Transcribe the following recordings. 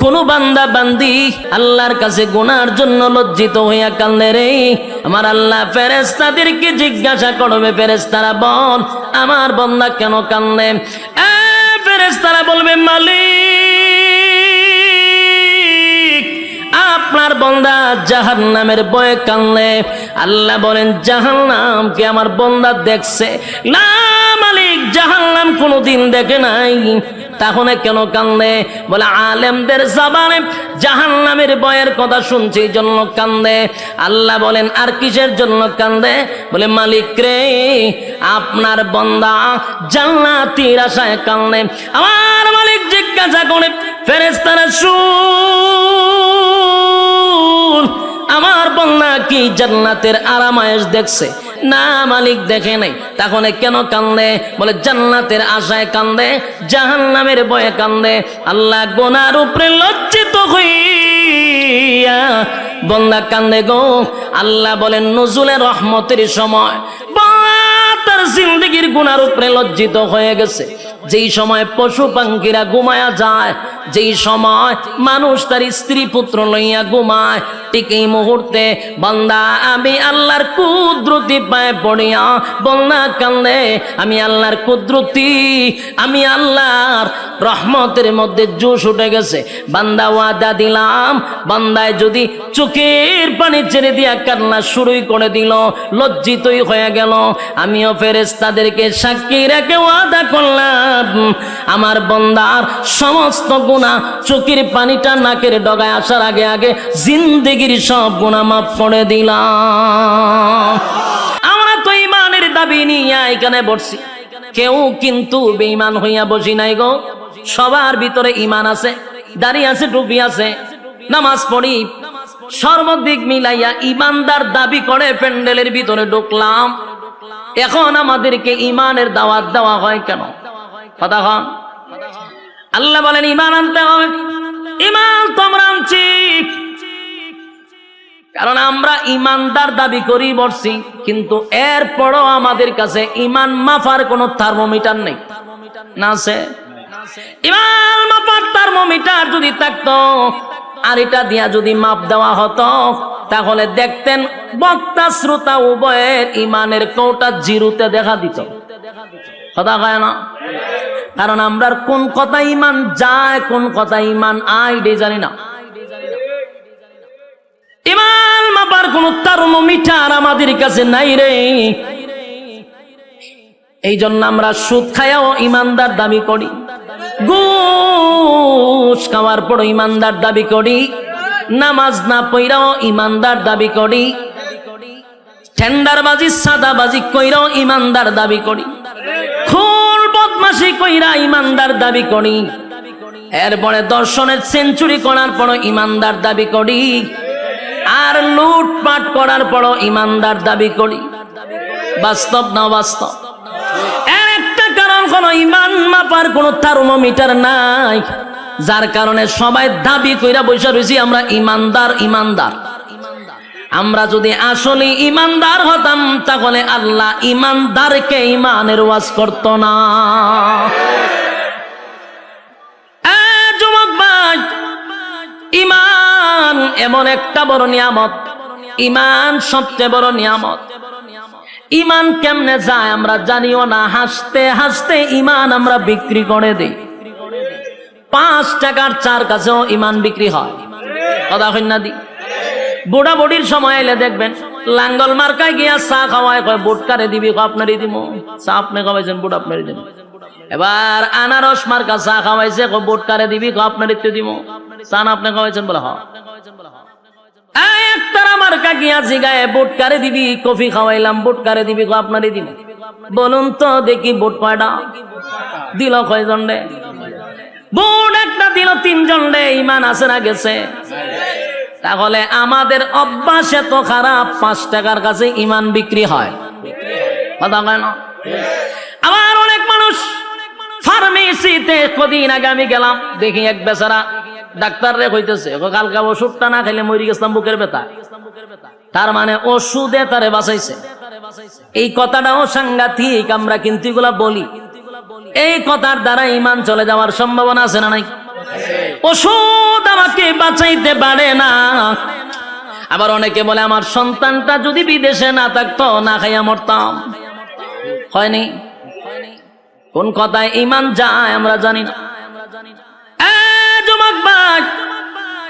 কোন বান্দা বান্দি আল্লাহর কাছে গুনার জন্য লজ্জিত হইয়া কান্দে রে, আমার আল্লাহ ফেরেশতাদেরকে জিজ্ঞাসা করবে, ফেরেশতারা বল আমার বান্দা কেন কান্দে? ফেরেশতারা বলবে মালিক আপনার বান্দা জাহান্নামের ভয়ে কান্দে। আল্লাহ বলেন জাহান্নামকে আমার বান্দা দেখছে? না মালিক, জাহান্নাম কোনোদিন দেখে নাই। তাহলে কেন কান্দে? বলে আলেমদের জবানে জাহান্নামের ভয়ের কথা শুনছে এই জন্য কান্দে। আল্লাহ বলেন আর কিসের জন্য কান্দে? বলে মালিক রে আপনার বান্দা জান্নাতের আশায় কান্দে। আমার মালিক জিজ্ঞাসা করে ফেরেশতারা শুন আমার বান্দা কি জান্নাতের আরামায়েশ দেখছে? না মালিক দেখে নাই। তাহলে কেন কান্দে? বলে জান্নাতের আশায় কান্দে, জাহান্নামের ভয়ে কান্দে। আল্লাহ গুনার উপরে লজ্জিত হইয়া বান্দা কান্দে গো। আল্লাহ বলেন নজুলে রহমতের সময় তার জিন্দেগির গুনার উপরে লজ্জিত হয়ে গেছে। যেই সময় পশু পাখিরা ঘুমায়া যায়, যেই সময় মানুষ তার স্ত্রী পুত্র লইয়া ঘুমায়, ঠিক এই মুহূর্তে বান্দা আমি আল্লাহর কুদরতি পায়ে পড়িয়া বান্দা কান্দে। আমি আল্লাহর কুদরতি, আমি আল্লাহর রহমতের মধ্যে জোশ উঠে গেছে। বান্দা ওয়াদা দিলাম, বান্দায় যদি চোখের পানি ছেড়ে দিয়া কান্না শুরুই করে দিল, লজ্জিতই হয়ে গেল, আমিও ফেরেশতাদেরকে সাক্ষী রেখে ওয়াদা করলাম আমার বান্দার সমস্ত গুনাহ চোখের পানিটা নাকের ডগায় আসার আগে আগে জিন্দেগির সব গুনাহ মাফ করে দিলাম। আমরা তো ঈমানের দাবি নিয়ে এখানে বসছি, কেউ কিন্তু বেঈমান হইয়া বসি নাই গো। সবার ভিতরে ঈমান আছে, দাড়ি আছে, টুপি আছে, নামাজ পড়ি, সর্বদিক মিলাইয়া ঈমানদার দাবি করে প্যান্ডেলের ভিতরে ঢুকলাম। এখন আমাদেরকে ঈমানের দাওয়াত দেওয়া হয় কেন? কথা কন। আল্লাহ বলেন ঈমান আনতে হবে। ঈমান তোমরা আনছি কারণ আমরা ঈমানদার দাবি করি বসছি, কিন্তু এরপরও আমাদের কাছে ঈমান মাপার কোনো থার্মোমিটার নেই। না আছে? ঈমান মাপার থার্মোমিটার যদি থাকতো আর এটা দিয়া যদি মাপ দেওয়া হতো, তাহলে দেখতেন বক্তা শ্রোতা উভয়ের ঈমানের কোটা জিরোতে দেখা দিত। কথা কয় না? কারণ আমরা কোন কথা ঈমান যায়, কোন কথা ঈমান আয় এটাই জানি না। ঈমান মাপার কোন থার্মোমিটার আমাদের কাছে নাই রে। এই জন্য আমরা সুদ খায়াও ঈমানদার দাবি করি, ঘুষ খাওয়ার পর ঈমানদার দাবি করি, নামাজ না পড়াও ঈমানদার দাবি করি, টেন্ডারবাজি সাদাবাজি কইরাও ঈমানদার দাবি করি, খুন বদমাশি কইরা ঈমানদার দাবি করি, এরপরে দর্শনের সেঞ্চুরি করার পর ঈমানদার দাবি করি, আর লুটপাট করার পর ঈমানদার দাবি করি। বাস্তব না বাস্তব? এর একটা কারণ হলো ঈমান মাপার কোনো থার্মোমিটার নাই, যার কারণে সবাই দাবি কইরা বসে রয়েছি আমরা ঈমানদার ঈমানদার। আমরা যদি আসলে ঈমানদার হতাম তাহলে আল্লাহ ঈমানদারকে ঈমানের ওয়াজ করতো না। যুবক ভাই, ঈমান এমন একটা বড় নিয়ামত, ঈমান সবচেয়ে বড় নিয়ামত। ঈমান কেমনে যায় আমরা জানিও না, হাসতে হাসতে ঈমান আমরা বিক্রি করে দেই। 5 টাকার চার কাছেও ঈমান বিক্রি হয়। কথা কই না দি? বুড়া বুড়ির সময় এলে দেখবেন লাঙ্গল মার্কায় গিয়া চা খাওয়ায়, কয় বুট কারে দিবি, আপনারই দিব। চা আপনি খাওয়াইছেন, বুট আপনারই দিব। এবার আনারস মার্কা চা খাওয়াইছে, বুট কারে দিবি, আপনারই তো দিব। চা আপনি খাওয়াইছেন, বলে হ। একতারা মার্কা গিয়া জিগায় বুট কারে দিবি, কফি খাওয়াইলাম, বুট কারে দিবি, আপনারই দিব। বলুন তো দেখি বুট কয়টা দিল? কয়জন রে? বুট একটা দিল 3 জন রে। ঈমান আছে না গেছে? তাহলে আমাদের অভ্যাস এত খারাপ, 5 টাকার কাছে ঈমান বিক্রি হয়। কথা কয় না? আবার অনেক মানুষ ফার্মেসিতে কদিন আগে আমি গেলাম, দেখি এক বেচারা ডাক্তার রে কইতেছে কালকে ওষুধটা না খাইলে মরি গেছিলাম বুকের ব্যথা। তার মানে ওষুধে তারে বাঁচাইছে। এই কথাটাও সাংঘাতিক, আমরা কিন্তু এগুলা বলি। এই কথার দ্বারা ঈমান চলে যাওয়ার সম্ভাবনা আছে না নাই? ওষুধ আমাকে বাঁচাইতে পারে না। আবার অনেকে বলে আমার সন্তানটা যদি বিদেশে না থাকতো না খাইয়া মরতাম। হয়নি? কোন কথায় ঈমান যায় আমরা জানি না। যুবক ভাই,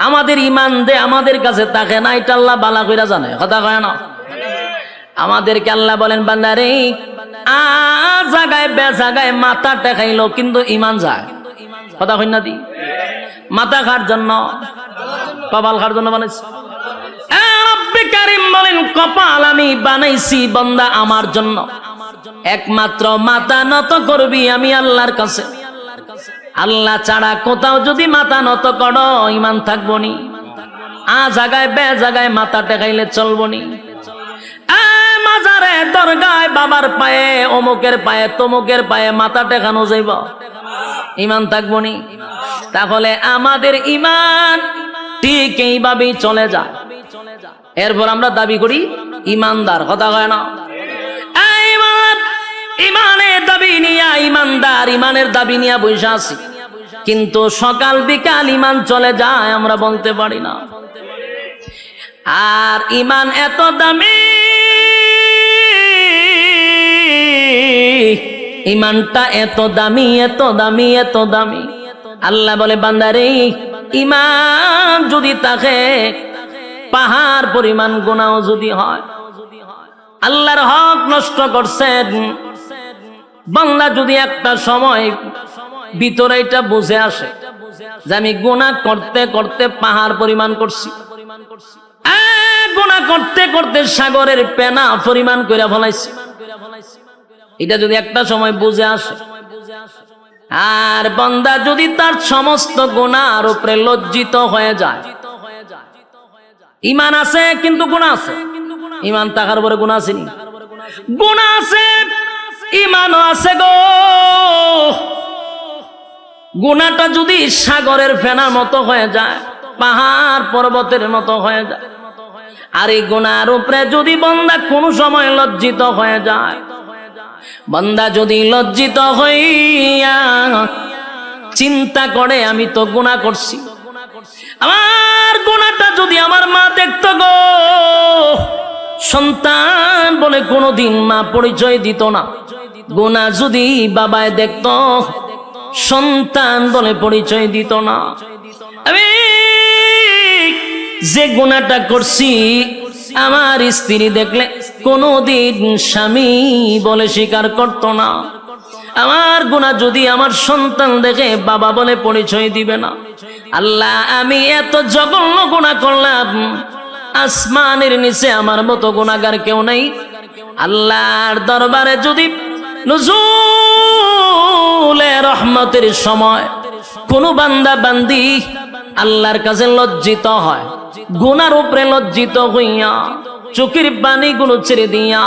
আমাদের ঈমান দে আমাদের কাছে থাকে না, এটা আল্লাহ বালা কইরা জানে, কথা কয় না। আমাদেরকে আল্লাহ বলেন বান্দারে আ জায়গায় বে জায়গায় মাথা টেকাইলো কিন্তু ঈমান যায়, কথা কই না দি। মাথা খার জন্য, কপাল খার জন্য বানাইছে। রব্বে কারীম বলেন কপাল আমি বানাইছি বান্দা আমার জন্য, একমাত্র মাথা নত করবি আমি আল্লাহর কাছে। আল্লাহ ছাড়া কোথাও যদি মাথা নত করো ঈমান থাকবো নি। আ জায়গায় বে জায়গায় মাথা টেকাইলে চলবো নি। মাজারে দরগায় বাবার পায়ে অমুকের পায়ে তমুকের পায়ে মাথা টেকানো যাইব, ঈমান থাকবো নি। তাহলে আমাদের ঈমান ঠিক এইভাবেই চলে যায়। এরপর আমরা দাবি করি ঈমানদার, কথা কয় না। ঈমানের দাবি নিয়া ঈমানদার, ঈমানের দাবি নিয়া বসে আছি, কিন্তু সকাল বিকাল ঈমান চলে যায় আমরা বলতে পারি না। আর ঈমান এত দামি, ঈমানটা এত দামি এত দামি এত দামি। আল্লাহ বলে বান্দারে ঈমান যদি থাকে পাহাড় পরিমাণ গুনাহ যদি হয়, আল্লাহর হক নষ্ট করছেন বান্দা যদি একটা সময় ভিতরে এটা বুঝে আসে যে আমি গুনাহ করতে করতে পাহাড় পরিমাণ করছি, গুনাহ করতে করতে সাগরের পেনা পরিমাণ কইরা ফলাইছি, এটা যদি একটা সময় বুঝে আসে, আর বান্দা যদি তার সমস্ত গুনাহর উপরে লজ্জিত হয়ে যায়, ঈমান আছে কিন্তু গুনাহ আছে, ঈমান থাকার পরে গুনাহ আছে নি? গুনাহ আছে, ঈমানও আছে গো। গুনাহটা যদি সাগরের ফেনার মতো হয়ে যায়, পাহাড় পর্বতের মতো হয়ে যায়, আর এই গুনাহর উপরে যদি বান্দা কোনো সময় লজ্জিত হয়ে যায়, বান্দা যদি লজ্জিত হইয়া চিন্তা করে আমি তো গুনাহ করছি, আমার গুনাহটা যদি আমার মা দেখতো গো, সন্তান বলে কোনোদিন মা পরিচয় দিত না। গুনাহ যদি বাবায় দেখতো, সন্তান বলে পরিচয় দিত না। আমি যে গুনাহটা করছি আমার স্ত্রী দেখলে কোনোদিন স্বামী বলে স্বীকার করত না। আমার গুনাহ যদি আমার সন্তান দেখে বাবা বলে পরিচয় দিবে না। আল্লাহ আমি এত জঘন্য গুনাহ করলাম, আসমানের নিচে আমার মতো গুনাহগার কেউ নাই। আল্লাহর দরবারে যদি নুজুলে রহমতের সময় কোনো বান্দা বান্দি আল্লাহর কাছে লজ্জিত হয়, গুনার উপরে লজ্জিত হইয়া চোখের পানিগুলো ছেড়ে দিয়া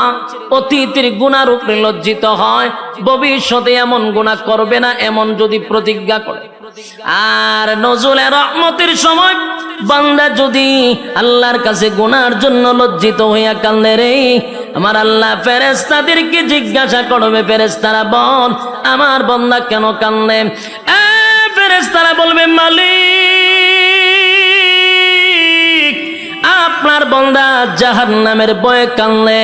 অতীতের গুনার উপরে লজ্জিত হয়, ভবিষ্যতে এমন গুনাহ করবে না এমন যদি প্রতিজ্ঞা করে, আর নজুলে রহমতের সময় বান্দা যদি আল্লাহর কাছে গুনার জন্য লজ্জিত হইয়া কান্দে রে, আমার আল্লাহ ফেরেশতাদেরকে জিজ্ঞাসা করবে, ফেরেশতারা বল আমার বান্দা কেন কান্দে? ফেরেশতারা বলবে মালিক আপনার বান্দা জাহান্নামের ভয়ে কান্দে।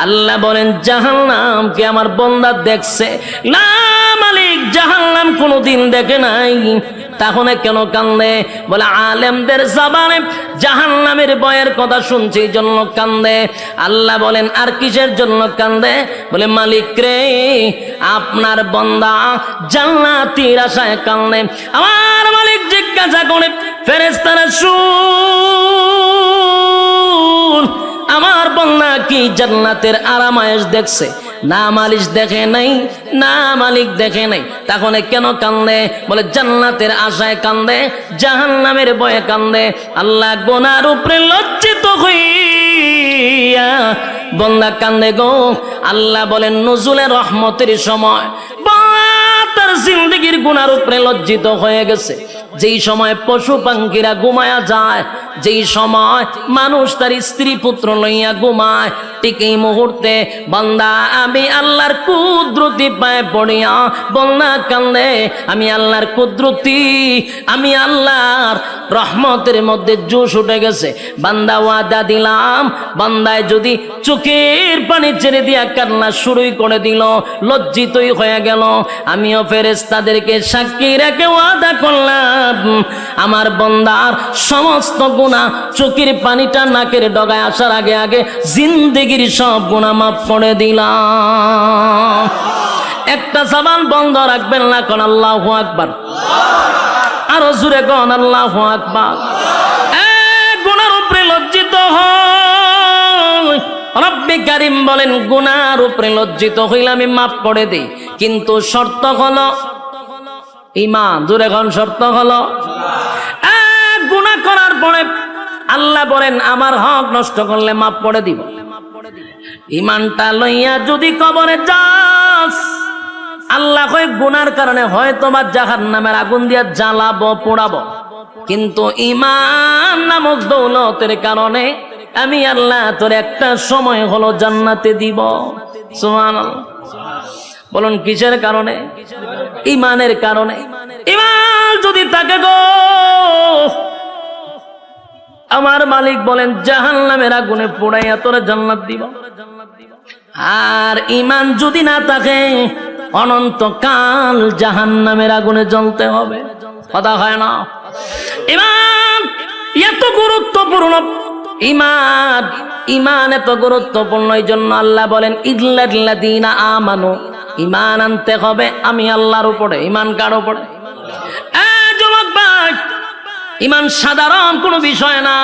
আল্লাহ বলেন জাহান্নামকে আমার বান্দা দেখছে না মালিক, জাহান্নাম কোনোদিন দেখে নাই, তাহলে কেন কান্দে? বলে আলেমদের জবানে জাহান্নামের ভয়ের কথা শুনছি এই জন্য কান্দে। আল্লাহ বলেন আর কিসের জন্য কান্দে? বলে মালিক রে আপনার বান্দা জান্নাতের আশায় কান্দে। আমার মালিক জিজ্ঞাসা করে ফেরেশতারা শুন আমার বান্দা কি জান্নাতের আরামায়েশ দেখছে? না মালিক দেখে নাই, না মালিক দেখে নাই, তাহলে কেন কান্দে? বলে জান্নাতের আশায় কান্দে, জাহান্নামের ভয়ে কান্দে। আল্লাহ গুনার উপরে লজ্জিত হইয়া বান্দা কান্দে গো। আল্লাহ বলেন নুজুলে রহমতের সময় তার জিন্দেগির গুনার উপরে লজ্জিত হয়ে গেছে, যেই সময় পশু পাখিরা ঘুমায়া যায় যেই সময় মানুষ তার স্ত্রী পুত্র লইয়া ঘুমায়, ঠিক এই মুহূর্তে বান্দা আমি আল্লাহর কুদরতি পায়ে পড়িয়া বন্যা কান্দে, আমি আল্লাহর কুদরতি, আমি আল্লাহর রহমতের মধ্যে জোশ উঠে গেছে। বান্দা ওয়াদা দিলাম, বান্দায় যদি চোখের পানি ছেড়ে দিয়া কান্না শুরুই করে দিল, লজ্জিতই হয়ে গেল, আমিও ফেরেশতাদেরকে সাক্ষী রেখে ওয়াদা করলাম আমার বান্দার সমস্ত গুনাহ চোখের পানিটা নাকের ডগায় আসার আগে আগে জিন্দেগির সব গুনাহ মাফ করে দিলাম। একটা জবান বন্ধ রাখবেন না, কোন আল্লাহু আকবার, আরো জোরে কোন আল্লাহু আকবার। গুনার উপরে লজ্জিত হয়, রব্বে কারীম বলেন গুনার উপরে লজ্জিত হইলে আমি মাফ করে দেই, কিন্তু শর্ত হলো ঈমান। জোরে কোন শর্ত হলো, গুনাহ করার পরে আল্লাহ বলেন আমার হক নষ্ট করলে মাফ করে দিব। ঈমানটা লইয়া যদি কবরে যাস, আল্লাহ কয় গুনার কারণে হয়তো বা জাহান্নামের আগুন দিয়া জ্বালাবো পোড়াবো, কিন্তু ঈমান নামক দৌলতের কারণে আমি আল্লাহ তোর একটা সময় হলো জান্নাতে দিব। সুবহানাল্লাহ। বলুন কিসের কারণে? ঈমানের কারণে। ঈমান যদি থাকে গো, আমার মালিক বলেন জাহান্নামের আগুনে পোড়াইয়া তোরে জান্নাত দিব। আর ঈমান যদি না থাকে অনন্তকাল জাহান্নামের আগুনে জ্বলতে হবে। কথা হয় না? ঈমান এত গুরুত্বপূর্ণ, ঈমান এত গুরুত্বপূর্ণ, এই জন্য আল্লাহ বলেন ইল্লাল্লাযীনা আমানু, ঈমান আনতে হবে আমি আল্লাহর উপরে। ঈমান কার উপরে? যুবক ভাই, ঈমান সাধারণ কোনো বিষয় না।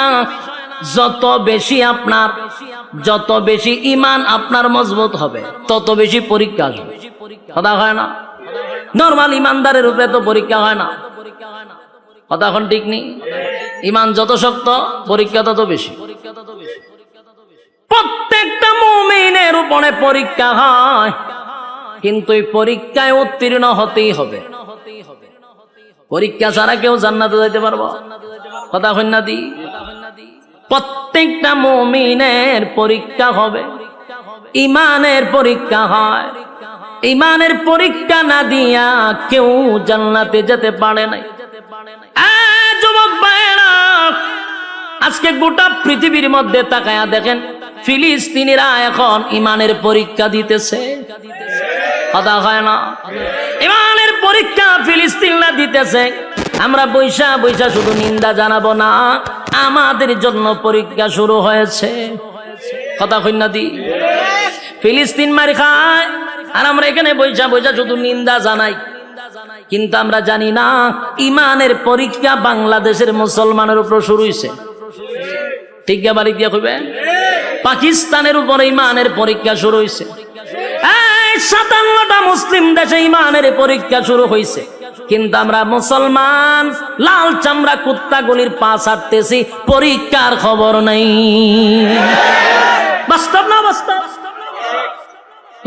যত বেশি ঈমান আপনার মজবুত হবে তত বেশি পরীক্ষা আসবে। কথা হয় না? নরমাল ঈমানদারের উপরে তো পরীক্ষা হয় না। কথা এখন ঠিক নেই? ঈমান যত শক্ত পরীক্ষা তত বেশি। প্রত্যেকটা মুমিনের উপরে পরীক্ষা হয়, কিন্তু এই পরীক্ষায় উত্তীর্ণ হতেই হবে। পরীক্ষা ছাড়া কেউ জান্নাতে যেতে পারবো? কথা হয় না দি? প্রত্যেকটা মুমিনের পরীক্ষা হবে, ঈমানের পরীক্ষা হয়। ঈমানের পরীক্ষা না দিয়া কেউ জান্নাতে যেতে পারে না। যুবক ভাইরা, আজকে গোটা পৃথিবীর মধ্যে তাকায়া দেখেন, ফিলিস্তিনিরা এখন ঈমানের পরীক্ষা দিতেছে। কথা হয় না? ঈমানের পরীক্ষা ফিলিস্তিনরা দিতেছে। আমরা বৈশা বৈশা শুধু নিন্দা জানাবো না, আমাদের জন্য পরীক্ষা শুরু হয়েছে। কথা কই না দি? ফিলিস্তিন মার খায় আর আমরা এখানে বৈশা বৈশা শুধু নিন্দা জানাই, কিন্তু আমরা জানি না ঈমানের পরীক্ষা বাংলাদেশের মুসলমানের উপর শুরু হয়েছে। ঠিক বাড়ি দিয়া কইবে, পাকিস্তানের উপর ঈমানের পরীক্ষা শুরু হয়েছে। 57টা মুসলিম দেশে ঈমানের পরীক্ষা শুরু হয়েছে, কিন্তু আমরা মুসলমান লাল চামড়া কুত্তাগুলির পা ছাড়তেছি, পরীক্ষার খবর নাই। বাস্তব না বাস্তব?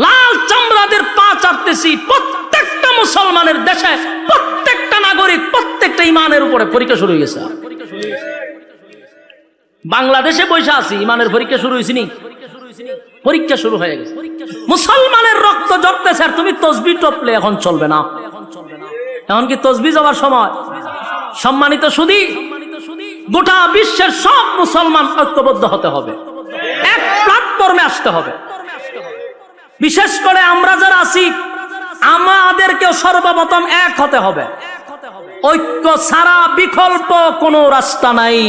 লাল চামড়াদের পা চাড়তেছি প্রত্যেকটা মুসলমানের দেশে, প্রত্যেকটা নাগরিক, প্রত্যেকটা ঈমানের উপরে পরীক্ষা শুরু হয়ে গেছে। বাংলাদেশে বসে আছি, ঈমানের পরীক্ষা শুরু হয়েছে নি? পরীক্ষা শুরু হয়ে গেছে। মুসলমানের রক্ত ঝরতেছে আর তুমি তসবিহ টপলে এখন চলবে না। এখন কি তসবিহ যাওয়ার সময়? সম্মানিত সুধী, গোটা বিশ্বের সব মুসলমান ঐক্যবদ্ধ হতে হবে, এক প্ল্যাটফর্মে আসতে হবে। বিশেষ করে আমরা যারা আছি, আমাদেরকেও সর্বপ্রথম এক হতে হবে। ঐক্য ছাড়া বিকল্প কোনো রাস্তা নাই।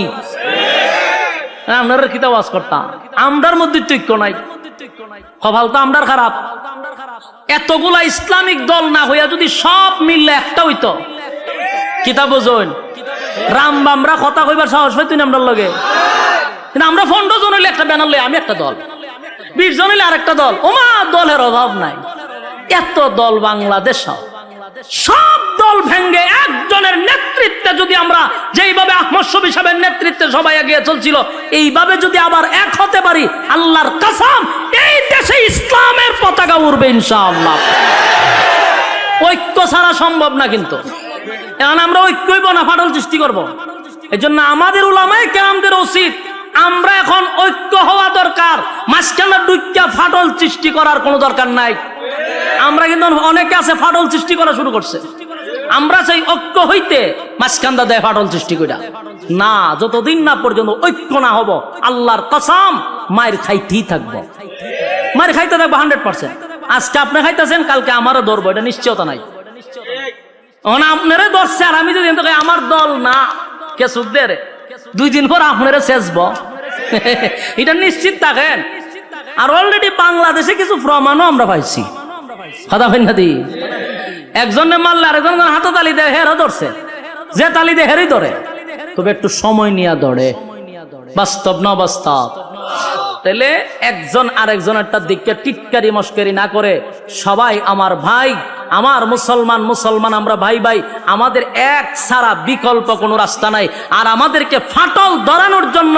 আপনারা কি আওয়াজ করতাম? আমরার মধ্যে ঐক্য নাই, কপাল তো আমরার খারাপ। এতগুলা ইসলামিক দল না হইয়া যদি সব মিললে একটা হইতো, কিতাব বোঝেন রাম বামরা কথা কইবার সাহস পাইতো না আমরার লগে। কিন্তু আমরা 15 জন হইলে একটা ব্যানার লই আমি একটা দল, 20 জন হইলে আরেকটা দল। ওমা দলের অভাব নাই। এত দল বাংলাদেশ, সব দল ভেঙ্গে একজনের নেতৃত্বে যদি আমরা যেইভাবে আহমদ শফী সাহেবের নেতৃত্বে সবাই এগিয়ে চলছিল, এইভাবে যদি আবার এক হতে পারি, আল্লাহর কসম এই দেশে ইসলামের পতাকা উড়বে ইনশাআল্লাহ। ঐক্য ছাড়া সম্ভব না। কিন্তু এখন আমরা ঐক্যই না ফাটল সৃষ্টি করব। এজন্য আমাদের উলামায়ে কেরামদের উচিত আমরা এখন ঐক্য হওয়া দরকার, মাঝখানে ডুইক্কা ফাটল সৃষ্টি করার কোনো দরকার নাই। আমরা কিন্তু অনেকে আছে ফাটল সৃষ্টি করা শুরু করছে, আমরা সেই ঐক্য হইতে মাঝখানটা দেয় ফাটল সৃষ্টি কইরা না। যতদিন না পর্যন্ত ঐক্য না হব আল্লাহর কসম মায়ের খাইতেই থাকবো, মায়ের খাইতে থাকবো 100%। আজকে আপনি খাইতেছেন, কালকে আমারও ধরবো, এটা নিশ্চয়তা নাই। আপনারা ধরছে আর আমি যদি আমার দল না কে সুখদের 2 দিন পর আপনারা শেষব, এটা নিশ্চিত থাকেন। আর অলরেডি বাংলাদেশে কিছু প্রমাণও আমরা পাইছি, কথা হয় না দি। একজনে মারলে আরেকজন হাতে তালি দেয়, হেরও ধরছে, যে তালি দেয় হেরই ধরে, তবে একটু সময় নিয়ে ধরে, বাস্তব না বাস্তব। তাহলে একজন আরেকজনেরটা দিকে টিটকারি মস্করি না করে সবাই আমার ভাই, আমার মুসলমান মুসলমান, আমরা ভাই ভাই, আমাদের এক ছাড়া বিকল্প কোনো রাস্তা নাই। আর আমাদেরকে ফাটল ধরানোর জন্য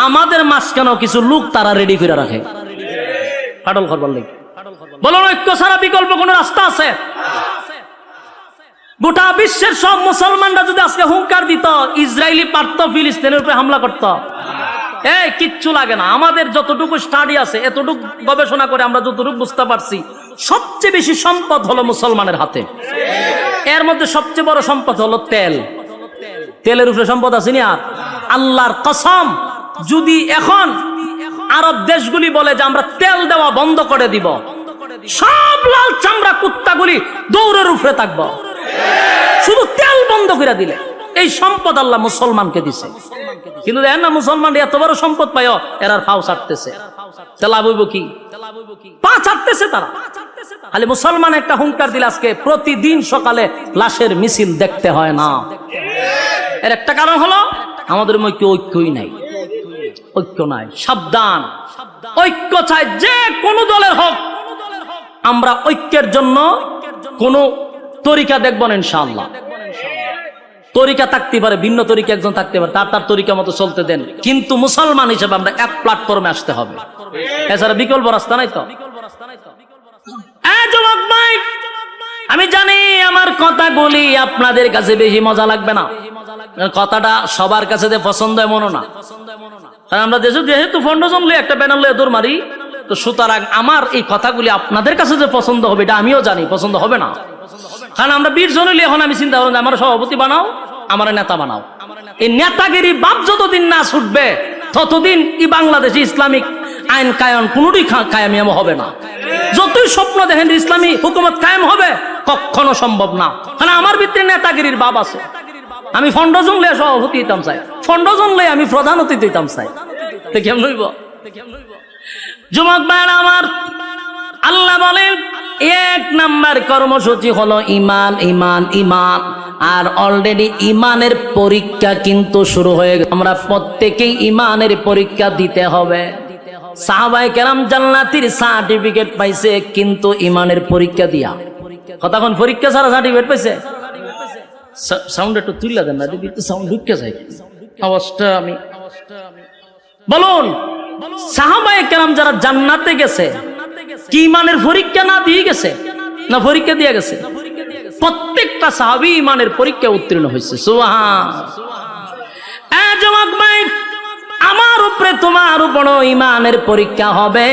আমাদের মাঝখানেও কিছু লোক তারা রেডি করে রাখে ফাটল করবার লাগে। বলুন ঐক্য ছাড়া বিকল্প কোনো রাস্তা আছে? গোটা বিশ্বের সব মুসলমানরা যদি আজকে হুঙ্কার দিত, ইসরায়েলি পারত ফিলিস্তিনের উপরে হামলা করত, কিচ্ছু লাগে না। আমাদের যতটুকু স্টাডি আছে, এতটুকু গবেষণা করে আমরা যতটুকু বুঝতে পারছি, সবচেয়ে বেশি সম্পদ হলো মুসলমানের হাতে। এর মধ্যে সবচেয়ে বড় সম্পদ হলো তেল। তেলের উপরে সম্পদ আছে না? আল্লাহর কসম, যদি এখন আরব দেশগুলি বলে যে আমরা তেল দেওয়া বন্ধ করে দিব, সব লাল চামড়া কুত্তাগুলি দৌড়ের উপরে থাকবো, শুধু তেল বন্ধ করে দিলে। এই সম্পদ আল্লাহ মুসলমানকে দিছে। কিন্তু দেখেন না, মুসলমান এত বড় সম্পদ পায়, এরা ফাও ছাড়তেছে, লাভ হইব কি? পা ছাড়তেছে তারা। খালি মুসলমান একটা হুঙ্কার দিলে আজকে প্রতিদিন সকালে লাশের মিছিল দেখতে হয় না। এর একটা কারণ হলো আমাদের মধ্যে ঐক্যই নাই, ঐক্য নাই। সাবধান, ঐক্য চাই যে কোনো দলের হোক। আমরা ঐক্যের জন্য কোন তরিকা দেখব না ইনশাআল্লাহ। তরিকা থাকতে পারে, ভিন্ন তরিকা একজন থাকতে পারে, তার তার তরিকা মতো চলতে দেন, কিন্তু মুসলমান হিসেবে আমরা এক প্ল্যাটফর্মে আসতে হবে, এছাড়া বিকল্প রাস্তা নাই। তো যুবক ভাই, আমি জানি আমার কথাগুলি আপনাদের কাছে বেশি মজা লাগবে না, কথাটা সবার কাছে যে পছন্দ এমনও না। কারণ আমরা যেহেতু ফাউন্ডেশন লই একটা ব্যানার লয়ে দৌড় মারি, তো সুতরাং আমার এই কথাগুলি আপনাদের কাছে যে পছন্দ হবে এটা আমিও জানি পছন্দ হবে না। কারণ আমরা 20 জন হইলে এখন আমি চিন্তা করলাম আমার সভাপতি বানাও, আমার নেতা বানাও। এই নেতাগিরি বাপ যতদিন না ছুটবে ততদিন এই বাংলাদেশে ইসলামিক আইন কায়ন কোনোটাই কায়েম হবে না। যতই স্বপ্ন দেখেন ইসলামী হুকুমত কায়েম হবে, কখনো সম্ভব না। কারণ আমার ভিতরে নেতাগিরির বাপ আছে। আমি ফাউন্ডেশন লয়ে সভাপতি হইতাম চাই, ফাউন্ডেশন লয়ে আমি প্রধান অতিথি হইতাম চাই, কেমন হইব? যুবক ভাইরা আমার, আল্লাহ বলেন 1 নাম্বার কর্মসূচি হলো ইমান, ইমান, ইমান। আর অলরেডি ইমানের পরীক্ষা কিন্তু শুরু হয়ে গেছে। আমরা প্রত্যেকেই ইমানের পরীক্ষা দিতে হবে। সাহাবায়ে কেরাম জান্নাতীর সার্টিফিকেট পাইছে কিন্তু ইমানের পরীক্ষা দিয়া। কতক্ষণ পরীক্ষা ছাড়া সার্টিফিকেট পাইছে? সাউন্ড একটু তুইলা দেন না, দিদি সাউন্ড ঢুকে যায় আওয়াজটা। আমি বলুন, সাহাবায়ে কেরাম যারা জান্নাতে গেছে কি ইমানের পরীক্ষা না দিয়ে গেছে, না পরীক্ষা দিয়ে গেছে? প্রত্যেকটা সাহাবী ইমানের পরীক্ষা উত্তীর্ণ হয়েছে। সুবহান। যুবক ভাই, আমার উপরে তোমার উপর ইমানের পরীক্ষা হবে।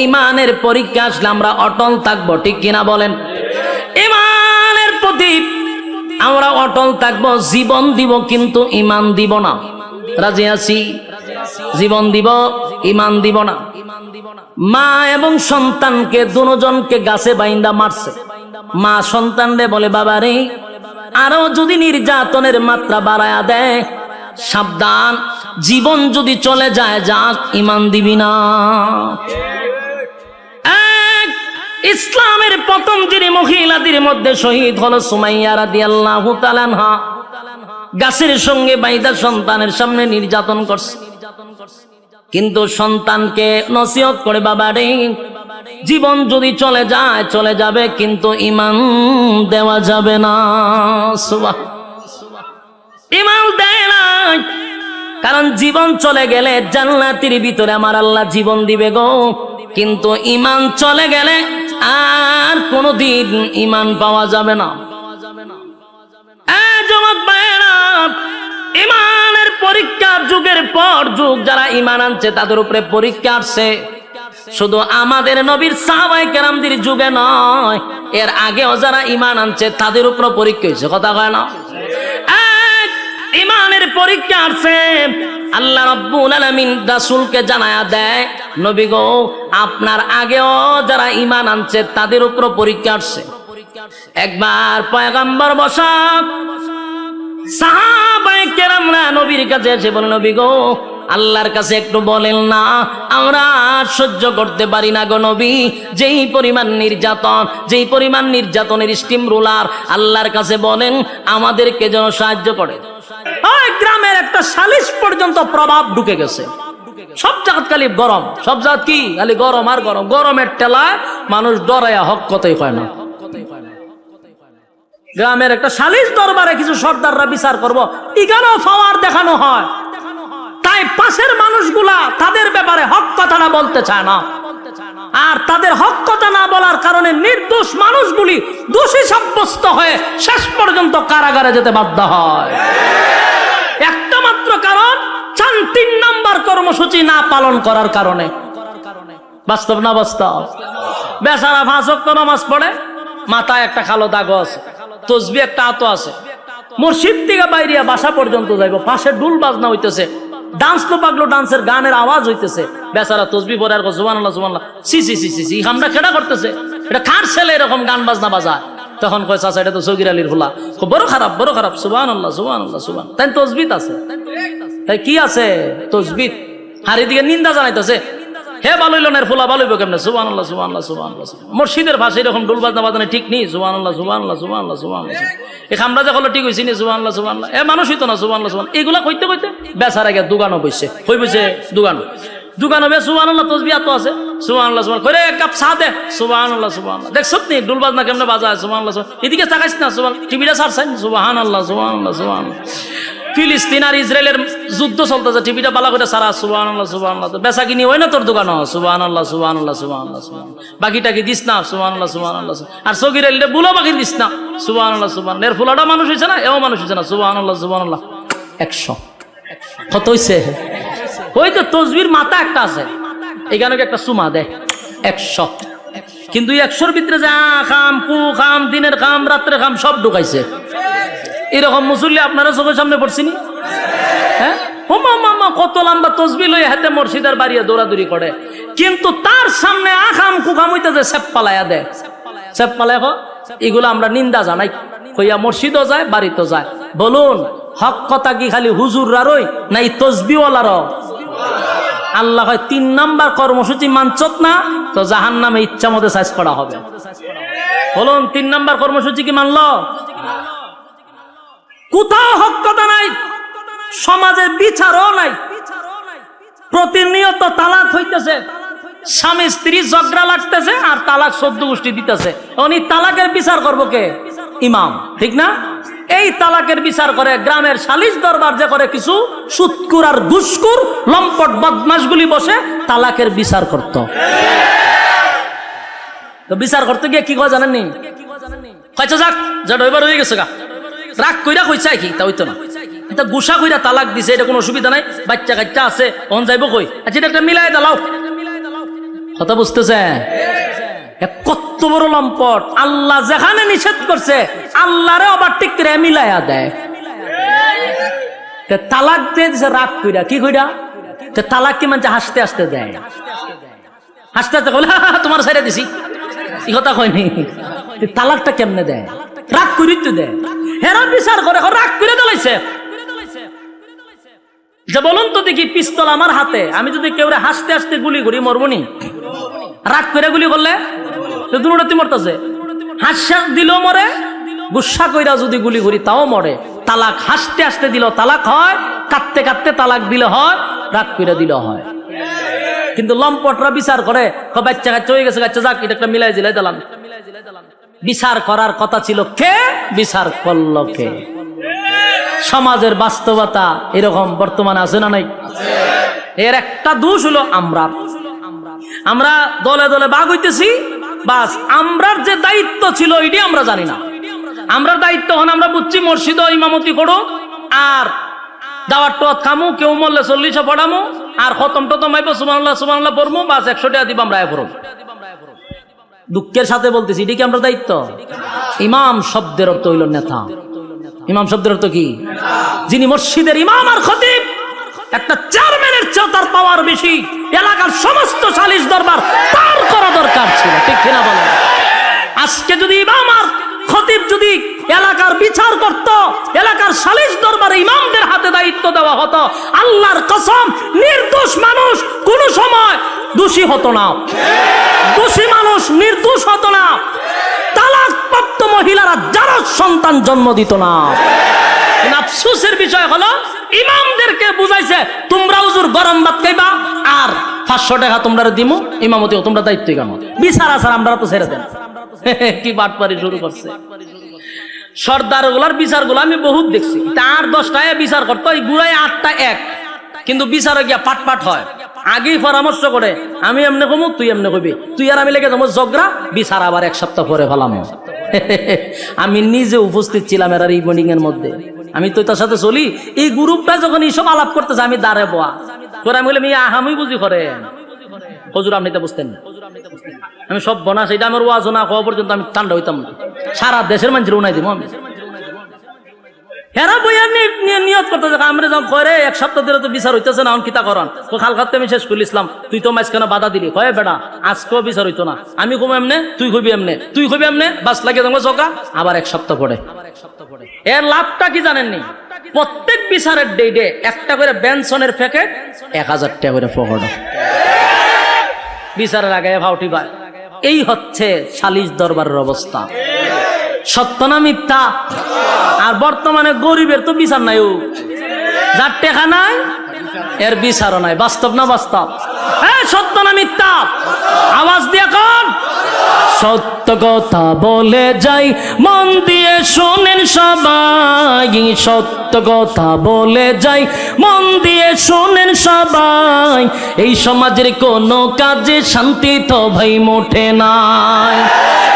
ইমানের পরীক্ষা আসলে আমরা অটল থাকবো, ঠিক কিনা বলেন? ইমানের প্রতি আমরা অটল থাকবো, জীবন দিব কিন্তু ইমান দিব না। রাজি আছি? জীবন দিব, ইমান দিব না। মা এবং সন্তানকে দুজনকে গাছে বাইন্দা মারছে। মা সন্তানরে বলে, বাবা রে, আরো যদি নির্যাতনের মাত্রা বাড়ায়া দেয়, সাবধান, জীবন যদি চলে যায়, যাক, ইমান দিবি না। ইসলামের প্রথম যিনি মহিলাদের মধ্যে শহীদ হলো সুমাইয়া রাদিয়াল্লাহু তাআলা আনহা। গাছের সঙ্গে বাইদা সন্তানের সামনে নির্যাতন করছে, কিন্তু সন্তানকে নসিহত করে, বাবা রে, জীবন যদি চলে যায় চলে যাবে, কিন্তু ইমান দেওয়া যাবে না। ইমান দেয় না, কারণ জীবন চলে গেলে জান্নাতের ভিতরে আমার আল্লাহ জীবন দিবে গো, কিন্তু ইমান চলে গেলে আর কোনদিন ইমান পাওয়া যাবে না। যুবক ভাইরা, ইমানের পরীক্ষার যুগের পর যুগ যারা ঈমান আনছে তাদের উপরে পরীক্ষা আসছে। শুধু আমাদের নবীর সাহাবায়ে কেরামদের যুগে নয়, এর আগেও যারা ঈমান আনছে তাদের উপর পরীক্ষা হয়েছে। কথা কয় না? এক ঈমানের পরীক্ষা আসছে। আল্লাহ রাব্বুল আলামিন রাসূলকে জানায়া দেয়, নবী গো, আপনার আগেও যারা ঈমান আনছে তাদের উপর পরীক্ষা আসছে। একবার পয়গম্বর বসা সাহাবায়ে কেরামরা নবীর কাছে এসে বলেন, নবী গো, আল্লাহর কাছে একটু বলেন না, আমরা আর সহ্য করতে পারি না গো নবী। যেই পরিমাণ নির্যাতনের স্টিম রোলার, আল্লাহর কাছে বলেন আমাদেরকে যেন সাহায্য করে। ওই গ্রামের একটা সালিশ পর্যন্ত প্রভাব ঢুকে গেছে। সব জায়গা খালি গরম, সব জায়গা কি খালি গরম আর গরম। গরমের টেলায় মানুষ ডরাইয়া হক কথাই কয় না। গ্রামের একটা সালিশ দরবারে কিছু সর্দাররা বিচার করবো, এখানেও পাওয়ার দেখানো হয়। তাই পাশের মানুষগুলা তাদের ব্যাপারে হক কথাটা বলতে চায় না, আর তাদের হক কথা না বলার কারণে নির্দোষ মানুষগুলি দোষী সাব্যস্ত হয়ে শেষ পর্যন্ত কারাগারে যেতে বাধ্য হয়। একটা মাত্র কারণ, 3 নাম্বার কর্মসূচি না পালন করার কারণে। বাস্তব না বাস্তব? বেচারা 5 ওয়াক্ত নামাজ পড়ে, মাথায় একটা কালো দাগ আছে, তসবিহ একটা আতো আছে, মসজিদ থেকে বাইরিয়া বাসা পর্যন্ত যাইব, পাশে ডুল বাজনা হইতেছে, ডান্স তো পাগলো ডান্সের গানের আওয়াজ হইতেছে, বেচারা তসবিহ পড়ে আর সুবহানাল্লাহ সুবহানাল্লাহ, সি সি সি সি আমরা কেডা করতেছে, এটা কার ছেলে এরকম গান বাজনা বাজায়? তখন কয় চাচা এটা তো সগীর আলীর ফুলা, বড় খারাপ সুবহানাল্লাহ সুবহানাল্লাহ সুবহান। তাই তসবিহ আছে, তাই কি আছে তসবিহ, আর এদিকে নিন্দা জানাইতেছে, হে বালইলনের ফুলা বালইব কেমনে, সুবহানাল্লাহ সুবহানাল্লাহ সুবহানাল্লাহ। মসজিদের ভাষায় এরকম ডুল বাজনা বাজানো ঠিক নেই, সুবহানাল্লাহ সুবহানাল্লাহ সুবহানাল্লাহ সুবহানাল্লাহ। এই খামরা যে হলো ঠিক হইছে নি, সুবহানাল্লাহ সুবহানাল্লাহ। এ মানুষ হইতো না, সুবহানাল্লাহ সুবহানাল্লাহ। এগুলা কইতে কইতে বেচারা গিয়ে দোকানও বসছে, কই বসে দোকানও বে সুবহানাল্লাহ তসবিহ তো আছে, সুবহানাল্লাহ সুবহানাল্লাহ করে এক কাপ চা দে, সুবহানাল্লাহ সুবহানাল্লাহ। দেখছত নি ডুল বাজনা কেমনে বাজায়, সুবহানাল্লাহ সুবহানাল্লাহ। এদিকে তাকাইছ না, সুবহানাল্লাহ, টিভিটা ছাড়ছেন, সুবহানাল্লাহ সুবহানাল্লাহ সুবহানাল্লাহ। ফিলিস্তিন আর ইসরায়েলের যুদ্ধ চলতেছে, টিভিটা বালা করে সারা, সুবহানাল্লাহ সুবহানাল্লাহ। বেচা কিনি হয় না তোর দোকান, সুবহানাল্লাহ সুবহানাল্লাহ সুবহানাল্লাহ সুবহানাল্লাহ। বাকিটা কি দিস না, সুবহানাল্লাহ সুবহানাল্লাহ। আর সগীর আলীরে বুলো বাকি দিস না, সুবহানাল্লাহ সুবহানাল্লাহ। এর ফুলাটা মানুষ হইছে না, এও মানুষ হইছে না, সুবহানাল্লাহ সুবহানাল্লাহ। 100 কত হইছে? ওই তো তসবির মাথা একটা আছে, এখানে একটা সুমা দেয় 100, কিন্তু 100-র ভিতরে যে খাম কু খাম, দিনের খাম রাত্রে খাম সব ঢুকাইছে। এরকম মুসল্লি আপনারা চোখের সামনে পড়ছিনি? হ্যাঁ, মামা কত লম্বা তসবিহ লইয়া হাতে মসজিদের বাড়িয়ে দৌড়াদৌড়ি করে, কিন্তু তার সামনে আখাম কুখাম হইতেছে সেপ পালাইয়া দেয়, সেপ পালাইয়া। এগুলো আমরা নিন্দা জানাই, কইয়া মসজিদও যায় বাড়িতেও যায়। বলুন হক কথা কি খালি হুজুররারই না এই তসবিহওয়ালারও? আল্লাহ হয় 3 নাম্বার কর্মসূচি মানছত না তো জাহান্নামে ইচ্ছা মতো সাইজ করা হবে। বলুন 3 নাম্বার কর্মসূচি কি মানলো? কোথাও হক কথা নাই, সমাজের বিচারও নাই, প্রতিনিয়ত তালাক হইতেছে, স্বামী স্ত্রী ঝগড়া লাগতেছে আর তালাক 14 গোষ্ঠী দিতেছে। উনি তালাকের বিচার করবো কে? ইমাম, ঠিক না? এই তালাকের বিচার করে গ্রামের সালিশ দরবার যে করে কিছু সুৎকুর আর ঘুষকুর লম্পট বদমাশগুলি বসে তালাকের বিচার করত। তো বিচার করতে গিয়ে কি কয় জানেননি? কয়টা যাক যা ডইবার হয়ে গেছে গা, রাগ কইরা কইছে কি তা হইতো না, এটা গুসা কইরা তালাক দিছে, এটা কোনো অসুবিধা নাই, বাচ্চা কাচ্চা আছে, অন যাইবো কই, আচ্ছা এটা একটা মিলাই দাও। কথা বুঝতেছে? কত বড় লম্পট! আল্লাহ যেখানে নিষেধ করছে আল্লাহরে আবার ঠিক করে মিলাইয়া দেয়। তালাক দিয়ে দিছে রাগ কইরা, কি কইরা? তালাক কি মানে হাসতে হাসতে দেয়, হাসতে হাসতে বলে তোমার ছেড়ে দিছি, এই কথা কয়নি। তালাকটা কেমনে দেয়? রাগ করি তো দেয়, হেরা বিচার করে রাগ করে দিলাইছে। যে বলুন তো দেখি, পিস্তল আমার হাতে, আমি যদি কেউ হাসতে হাসতে গুলি করি মরবনি? রাগ করে গুলি করলে দুটোতে মরতেছে, হাসা দিলেও মরে, গুসা কইরা যদি গুলি করি তাও মরে। তালাক হাসতে হাসতে দিল তালাক হয়, কাঁদতে কাঁদতে তালাক দিলে হয়, রাগ কইরা দিলে হয়। কিন্তু লম্পটরা বিচার করে বাচ্চা কাচ্চা হয়ে গেছে, বাচ্চা যাক এটা একটা মিলাই দিলাই দিলাম। বিচার করার কথা ছিল কে? বিচার করলো কে? সমাজের বাস্তবতা এরকম বর্তমানে আছে না নাই? এর একটা দোষ হলো আমরা দলে দলে ভাগ হইতেছি, বাস আমরার যে দায়িত্ব ছিল এটি আমরা জানি না। আমরা দায়িত্ব হন আমরা বুঝছি মসজিদ ইমামতি করো, আর দাওয়াত টোয়াত খামু, কেউ মরলে 40 পড়ামু, আর খতম টতম আইব সুবহানাল্লাহ সুবহানাল্লাহ পড়মু, বাস 100 টাকা দিব আমরা পড়ব। দুঃখের সাথে বলতেছি, এটা কি আমরা দায়িত্ব? ইমাম শব্দের অর্থ হইল নেতা। ইমাম শব্দের অর্থ কি? যিনি মসজিদের ইমাম আর খতিব। একটা চেয়ারম্যানের চেয়ে তার পাওয়ার বেশি, এলাকার সমস্ত সালিশ দরবার তার করা দরকার ছিল, ঠিক কিনা বলেন? আজকে যদি ইমাম আর খতিব যদি এলাকার বিচার করত, এলাকার সালিশ দরবারে ইমামদের হাতে দায়িত্ব দেওয়া হতো, আল্লাহর কসম নির্দোষ মানুষ কোন সময় দোষী হতো না, দোষী মানুষ নির্দোষ হতো না, তালাকপ্রাপ্ত মহিলারা যারা সন্তান জন্ম দিত না। আফসোসের বিষয় হলো ইমামদেরকে বুঝাইছে তোমরা হুজুর গরম ভাত খাইবা আর 500 টাকা তোমরা দিমু, ইমামতিও তোমরা দায়িত্ব কেন, বিচার আসার আমরা তো ছেড়ে দেন। কি বাটপারি শুরু করছে। সর্দার গুলার বিচার গুলো আমি বহুত দেখছি, তার 10টায় বিচার করতো, এই গুড়ায় 8টা এক, কিন্তু বিচারে গিয়া পাট পাট হয়। আগেই পরামর্শ করে, আমি এমনি কমু, তুই এমনি কবি, তুই আর আমি লেগে যাবো ঝগড়া, বিচার আবার 1 সপ্তাহ পরে ফেলাম। আমি নিজে উপস্থিত ছিলাম এর এই মিটিং এর মধ্যে, আমি তো তার সাথে চলি। এই গ্রুপটা যখন এইসব আলাপ করতেছে, আমি দাঁড়ে বোয়া করে আমি বললাম, আমি বুঝি করে হুজুর আপনি তো বুঝতেন না, আমি সব বনাস, এটা আমার ওয়াজ না হওয়া পর্যন্ত আমি ঠান্ডা হইতাম না, সারা দেশের মানুষের উনাই দিব আমি। হেরা বইয়া নিয়ত করতেছে, আমরা যখন করে 1 সপ্তাহ ধরে তো বিচার হইতেছে না, কিতা করান তো খাল খাতে আমি শেষ করে ইসলাম, তুই তো মাঝখানে বাধা দিলি, কয়ে বেটা আজকেও বিচার হইতো না, আমি কম এমনে, তুই কবি এমনে, তুই কবি এমনে, বাস লাগে তোমার চকা, আবার 1 সপ্তাহ পরে। এর লাভটা কি জানেননি? প্রত্যেক বিচারের ডেটে একটা করে বেনসনের প্যাকেট 1000 টাকা করে পকেট, বিচারের আগে ভাউটি পায়। এই হচ্ছে সালিশ দরবারের অবস্থা। সত্য না মিথ্যা? আর বর্তমানে গরিবের তো বিচার নাই, ও যার টাকা নাই এর বিচারও নাই। বাস্তব না বাস্তব? হ্যাঁ, সত্য না মিথ্যা? আওয়াজ দিয়ে কোন সত্য কথা বলে যাই, মন দিয়ে শোনেন সবাই, সত্য কথা বলে যাই, মন দিয়ে শোনেন সবাই, এই সমাজের কোনো কাজে শান্তি তো ভাই মোটে নাই,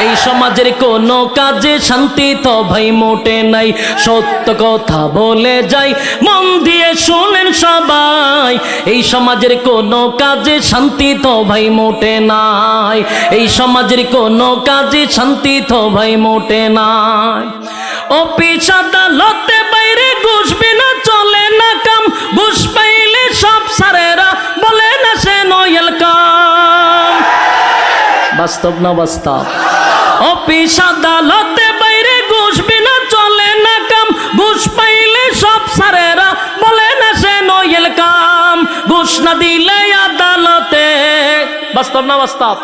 এই সমাজের কোনো কাজে শান্তি তো ভাই মোটে নাই। সত্য কথা বলে যাই, মন দিয়ে শোনেন সবাই, এই সমাজের কোনো কাজে শান্তি তো ভাই মোটে নাই, এই সমাজের কোনো কাজে শান্তি তো ভাই মোটে নাই। অফিস আদালতে বাইরে ঘুষ বিনা চলে না কাম, ঘুষ পাইলে সব সারেরা বলে না সে নয়েল কাম। বাস্তব না বাস্তব? অফিস আদালতে বাইরে ঘুষ বিনা চলে না কাম, ঘুষ পাইলে সব সারেরা বলে না সে নয়েল কাম। ঘুষ না দিলে আদালতে, বাস্তব না বাস্তব?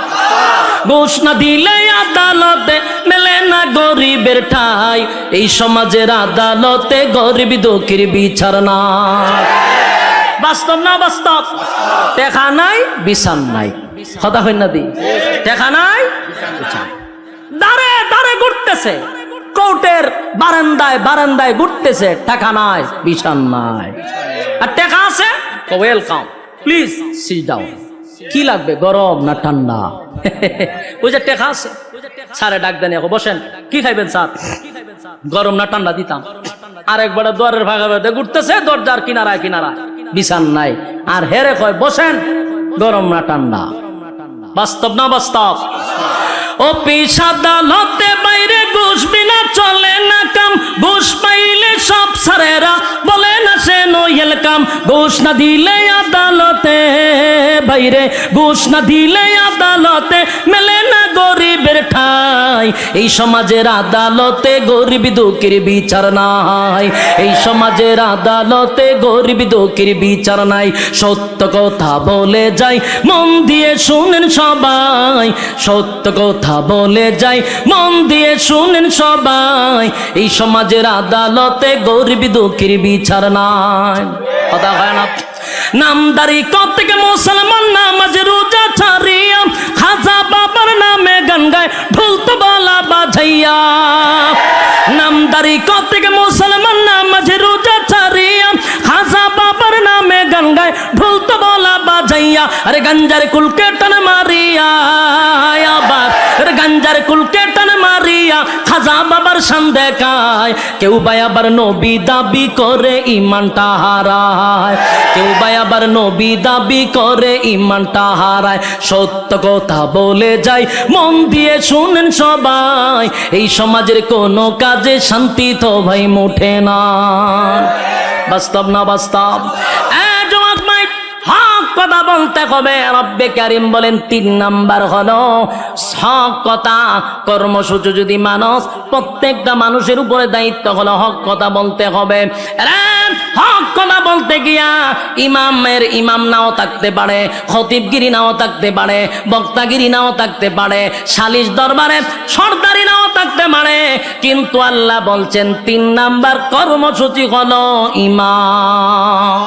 ঘুষ না দিলে আদালতে মেলে না গরিবের ঠাই, এই সমাজের আদালতে গরিব দুঃখীর বিচার না। বাস্তব না বাস্তব? দেখা নাই বিচার নাই, কথা হয় না দি? দেখা নাই বিচার, দাঁড়ে দাঁড়ে ঘুরতেছে, কোর্টের বারান্দায় বারান্দায় ঘুরতেছে, টাকা নাই বিচার নাই। আর টাকা আছে, ওয়েলকাম, প্লিজ সিট ডাউন। কি লাগবে, গরম না ঠান্ডা? ওই যে টাকা আছে, স্যারে ডাক দেন, বসেন, কি খাইবেন স্যার? গরম না ঠান্ডা দিতাম। আরেকবার দুয়ারের ভাগা ভাগে ঘুরতেছে, দরজার কিনারায় কিনারায়, বিচার নাই। আর হেরে কয় বসেন, গরম না ঠান্ডা। বাস্তব না বাস্তব? অফিস আদালতে বাইরে ঘুষ বিনা চলে না কাম, ঘুষ পাইলে সব সারেরা বলে না সে নয়েল কাম। ঘুষ না দিলে আদালতে বাইরে, ঘুষ না দিলে আদালতে মেলে না গরিবের ঠাই, এই সমাজের আদালতে গরিব দুঃখীর বিচার নাই, এই সমাজের আদালতে গরিব দুঃখীর বিচার নাই। সত্য কথা বলে যাই, মন দিয়ে শুনেন সবাই, সত্য কথা বলে যাই, মন দিয়ে শুনেন সবাই, এই সমাজের আদালতে গরিব দুঃখীর বিচার নাই। কথা হয় না? নামদারি কত থেকে মুসলমান নামাজ রোজা ছাড়িয়া, খাজা বাবার নামে গান গায় ঢোল তবলা বাজাইয়া। নামদারি কত থেকে মুসলমান নামাজ রোজা ছাড়িয়া, খাজা বাবার নামে গান গায় ঢোল তবলা বাজাইয়া। আরে গঞ্জার কুলকে টান মারিয়া, আবার গাঞ্জার কুলকে টান মারিয়া খাজা বাবার শান দেখায়, কেউ ভাই আবার নবী দাবি করে ইমানটা হারায়, কেউ ভাই আবার নবী দাবি করে ইমানটা হারায়। সত্য কথা বলে যাই, মন দিয়ে শুনেন সবাই, এই সমাজের কোনো কাজে শান্তি তো ভাই মোটে না। বাস্তব না বাস্তব? হক কথা বলতে হবে। রব্বে কারিম বলেন 3 নাম্বার হলো হক কথা। কর্মসূচি যদি মানুষ, প্রত্যেকটা মানুষের উপরে দায়িত্ব হলো হক কথা বলতে হবে। হক কথা বলতে গিয়া ইমামের ইমাম নাও থাকতে পারে, খতিবগিরি নাও থাকতে পারে, বক্তাগিরি নাও থাকতে পারে, সালিশ দরবারে সর্দারি নাও থাকতে পারে, কিন্তু আল্লাহ বলছেন 3 নাম্বার কর্মসূচি হলো ইমাম।